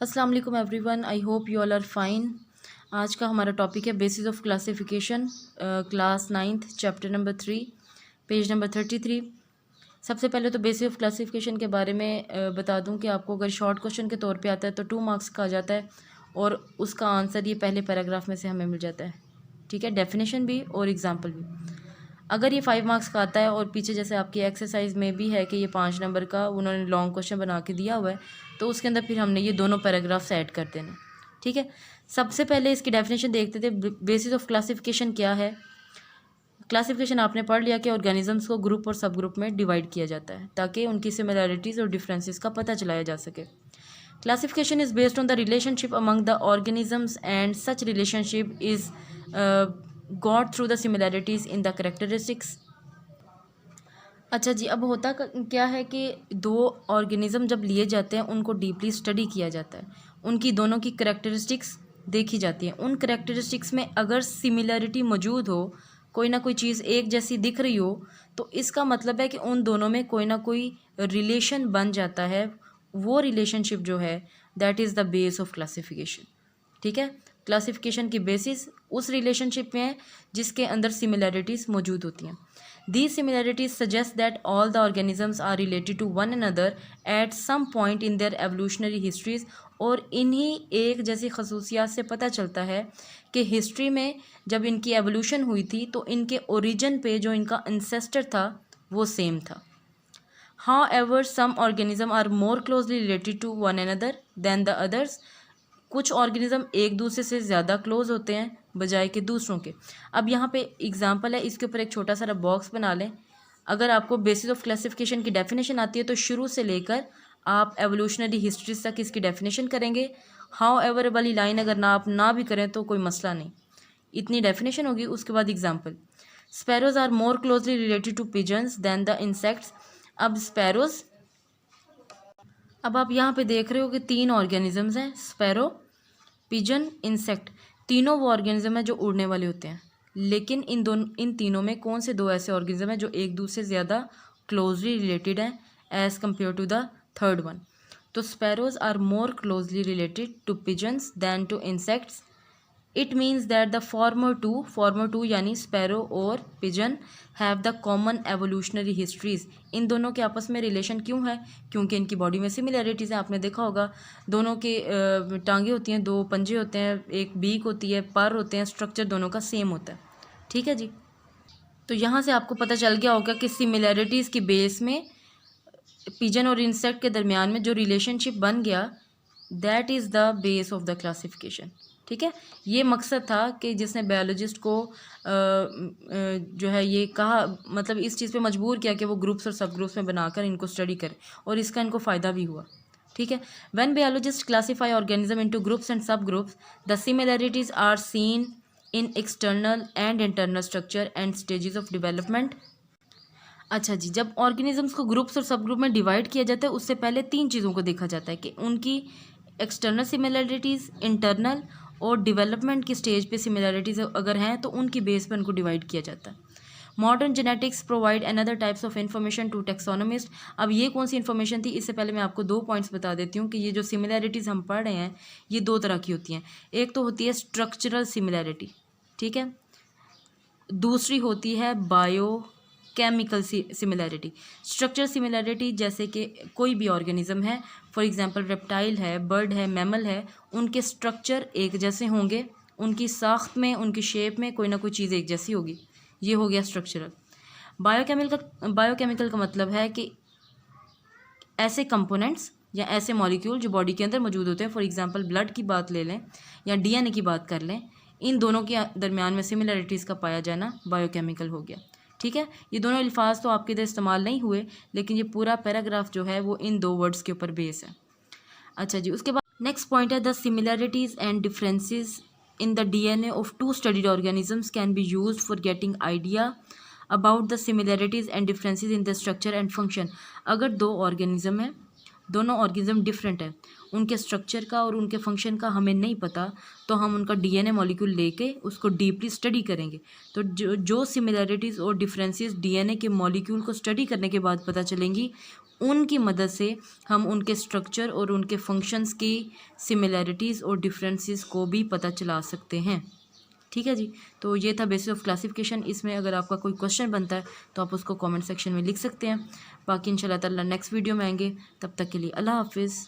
अस्सलाम वालेकुम everyone, I hope you all are fine. आज का हमारा टॉपिक है basis of classification, class 9th chapter number 3 page number 33। सबसे पहले तो बेसिस ऑफ क्लासिफिकेशन के बारे में बता दूं कि आपको अगर शॉर्ट क्वेश्चन के तौर पे आता है तो 2 मार्क्स का आ जाता है और उसका आंसर ये पहले पैराग्राफ में से हमें मिल जाता है। ठीक है, डेफिनेशन भी और एग्जाम्पल भी। अगर ये 5 मार्क्स का आता है और पीछे जैसे आपकी एक्सरसाइज में भी है कि ये 5 नंबर का उन्होंने लॉन्ग क्वेश्चन बना के दिया हुआ है, तो उसके अंदर फिर हमने ये दोनों पैराग्राफ्स ऐड कर देना। ठीक है, सबसे पहले इसकी डेफिनेशन देखते थे। बेसिस ऑफ क्लासिफिकेशन क्या है? क्लासिफिकेशन आपने पढ़ लिया कि ऑर्गेनिजम्स को ग्रुप और सब ग्रुप में डिवाइड किया जाता है ताकि उनकी सिमिलैरिटीज़ और डिफरेंसेस का पता चलाया जा सके। Classification is based on the relationship among the organisms and such relationship is got through the similarities in the characteristics. अच्छा जी, अब होता क्या है कि दो ऑर्गेनिज्म जब लिए जाते हैं उनको डीपली स्टडी किया जाता है, उनकी दोनों की करेक्टरिस्टिक्स देखी जाती हैं। उन करेक्टरिस्टिक्स में अगर सिमिलैरिटी मौजूद हो, कोई ना कोई चीज़ एक जैसी दिख रही हो, तो इसका मतलब है कि उन दोनों में कोई ना कोई रिलेशन बन जाता है। वो रिलेशनशिप जो है that is the base of classification. ठीक है, क्लासिफिकेशन की बेसिस उस रिलेशनशिप में है जिसके अंदर सिमिलैरिटीज़ मौजूद होती हैं। These similarities suggest that all the organisms are related to one another at some point in their evolutionary histories। और इन्हीं एक जैसी खसूसियात से पता चलता है कि हिस्ट्री में जब इनकी एवोल्यूशन हुई थी तो इनके ओरिजिन पे जो इनका इंसेस्टर था वो सेम था। However, some organisms are more closely related to one another than the others। कुछ ऑर्गेनिज्म एक दूसरे से ज़्यादा क्लोज होते हैं बजाय के दूसरों के। अब यहाँ पे एग्जांपल है, इसके ऊपर एक छोटा सा बॉक्स बना लें। अगर आपको बेसिस ऑफ क्लासिफिकेशन की डेफिनेशन आती है तो शुरू से लेकर आप एवोल्यूशनरी हिस्ट्रीज तक इसकी डेफिनेशन करेंगे। हाउ एवर वाली लाइन अगर ना आप ना भी करें तो कोई मसला नहीं, इतनी डेफिनेशन होगी। उसके बाद example, sparrows are more closely related to pigeons than the insects. अब स्पैरोज, अब आप यहाँ पे देख रहे हो कि 3 ऑर्गेनिजम्स हैं, स्पैरो, पिजन, इंसेक्ट। तीनों वो ऑर्गेनिज्म है जो उड़ने वाले होते हैं, लेकिन इन तीनों में कौन से दो ऐसे ऑर्गेनिज्म हैं जो एक दूसरे से ज़्यादा क्लोजली रिलेटेड हैं as compare to the third one? तो sparrows are more closely related to pigeons than to insects. It means that the former two यानी स्पैरो और pigeon have the common evolutionary histories. इन दोनों के आपस में relation क्यों है? क्योंकि इनकी बॉडी में सिमिलैरिटीज़ हैं। आपने देखा होगा दोनों के टांगे होती हैं, 2 पंजे होते हैं, एक बीक होती है, पर होते हैं, स्ट्रक्चर दोनों का सेम होता है। ठीक है जी, तो यहाँ से आपको पता चल गया होगा कि सिमिलैरिटीज़ की बेस में पिजन और इंसेक्ट के दरमियान में जो रिलेशनशिप बन गया that is the base of the classification. ठीक है, ये मकसद था कि जिसने बायोलॉजिस्ट को जो है ये कहा, मतलब इस चीज़ पे मजबूर किया कि वो ग्रुप्स और सब ग्रुप्स में बनाकर इनको स्टडी करें, और इसका इनको फ़ायदा भी हुआ। ठीक है, when biologist classify organism into groups and sub groups the similarities are seen in external and internal structure and stages of development. अच्छा जी, जब ऑर्गेनिजम्स को ग्रुप्स और सब ग्रुप में डिवाइड किया जाता है उससे पहले 3 चीज़ों को देखा जाता है कि उनकी एक्सटर्नल सिमिलैरिटीज़, इंटरनल और डेवलपमेंट की स्टेज पे सिमिलैरिटीज़ अगर हैं तो उनकी बेस पर उनको डिवाइड किया जाता है। Modern genetics provide another types of information to taxonomist. अब ये कौन सी इन्फॉर्मेशन थी? इससे पहले मैं आपको 2 पॉइंट्स बता देती हूँ कि ये जो सिमिलैरिटीज़ हम पढ़ रहे हैं ये 2 तरह की होती हैं। एक तो होती है स्ट्रक्चरल सिमिलैरिटी, ठीक है, दूसरी होती है bio chemical similarity. Structure similarity जैसे कि कोई भी ऑर्गेनिज्म है, फॉर एग्जांपल रेप्टाइल है, बर्ड है, मैमल है, उनके स्ट्रक्चर एक जैसे होंगे, उनकी साख्त में, उनकी शेप में कोई ना कोई चीज़ एक जैसी होगी। ये हो गया स्ट्रक्चरल। बायोकेमिकल का मतलब है कि ऐसे कंपोनेंट्स या ऐसे मॉलिक्यूल जो बॉडी के अंदर मौजूद होते हैं, फॉर एग्जांपल ब्लड की बात ले लें या डीएनए की बात कर लें, इन दोनों के दरमियान में सिमिलैरिटीज़ का पाया जाना बायोकेमिकल हो गया। ठीक है, ये दोनों अल्फाज तो आपके इधर इस्तेमाल नहीं हुए, लेकिन ये पूरा पैराग्राफ जो है वो इन 2 वर्ड्स के ऊपर बेस है। अच्छा जी, उसके बाद नेक्स्ट पॉइंट है the similarities and differences in the DNA of 2 studied organisms can be used for getting idea about the similarities and differences in the structure and function. अगर 2 ऑर्गेनिज्म हैं, दोनों ऑर्गेनिज्म डिफरेंट है, उनके structure का और उनके function का हमें नहीं पता, तो हम उनका डीएनए मॉलिक्यूल लेके उसको डीपली स्टडी करेंगे। तो जो सिमिलैरिटीज़ और डिफरेंसेस डीएनए के मॉलिक्यूल को स्टडी करने के बाद पता चलेंगी, उनकी मदद से हम उनके स्ट्रक्चर और उनके फंक्शंस की सिमिलैरिटीज़ और डिफरेंसेस को भी पता चला सकते हैं। ठीक है जी, तो ये था बेसिस ऑफ क्लासिफिकेशन। इसमें अगर आपका कोई क्वेश्चन बनता है तो आप उसको कमेंट सेक्शन में लिख सकते हैं। बाकी इंशाल्लाह ताला नेक्स्ट वीडियो में आएंगे, तब तक के लिए अल्लाह हाफिज़।